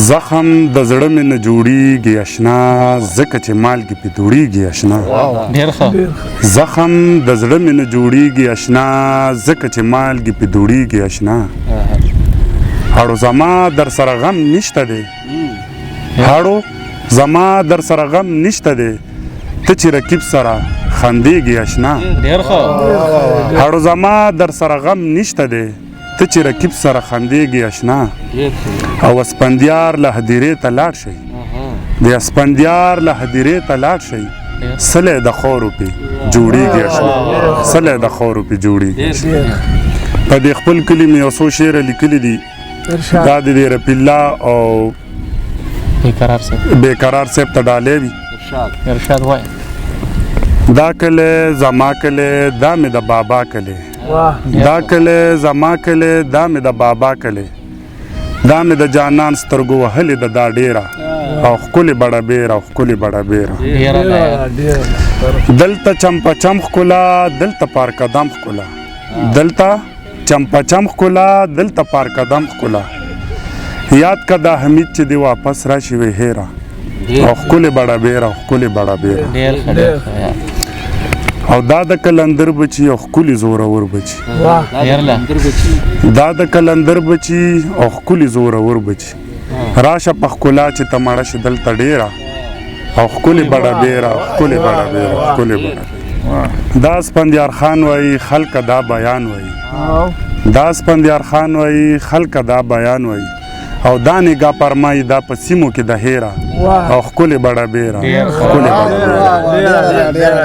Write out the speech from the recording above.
زخم د زړه مې نه جوړیږي اشنا ځکه چې مالګې پې دوړیږي اشنا ډېر ښه زخم د زړه مې نه جوړیږي اشنا ځکه چې مالګې پې دوړیږي اشنا هړو زما در سره غم نشته دی هړو زما در سره غم نشته دی ته چې رقیب سره خندېږي اشنا ډېر ښه هړو زما در سره غم نشته دی ته چې رقیب سره خندېږي اشنا او اسپندیار له هدیرې ته لاړ شئ د اسپندیار له هدیرې ته لاړ شئ سلی د خاورو پې جوړیږي اشنا سلی د خاورو پې جوړیږي په دې خپل کلي مې یو څو شعره لیکلي دي دا د دې رفیع الله او بېقرار صاحب ته ډالۍ وي ارشاد وایه دا کلی زما کلی دا مې د بابا کلی دا کلی زما کلی دا مې د بابا کلی دا مې د جانان سترګو وهلې ده دا ډېره او ښکلې بړه بیره او ښکلې بړه بیره دلته چمپه چم ښکلا دلته پارکدم ښکلا دلته چمپه چم ښکلا دلته پارکدم ښکلا یاد که دا حمید چې دی واپس راشي وی هیره او ښکلې بړه بیره او ښکلې بړه بیره او دا د کلندر بچي او ښکلي زورور بچي دا د کلندر بچي او ښکلي زورور بچي راشه په ښکلا چې ته مړه شي دلته ډېره او ښکلې بړه بیره ښکلې بړه بیره ښکلې بړه دا اسپندیار خان وایي خلکه دا بیان وایي دا اسپندیار خان وایي خلکه دا بیان وایي او دا نگاه فرمایي دا په سیمو کې د هیره او ښکلې بړه بیره ښکلې بړه بیره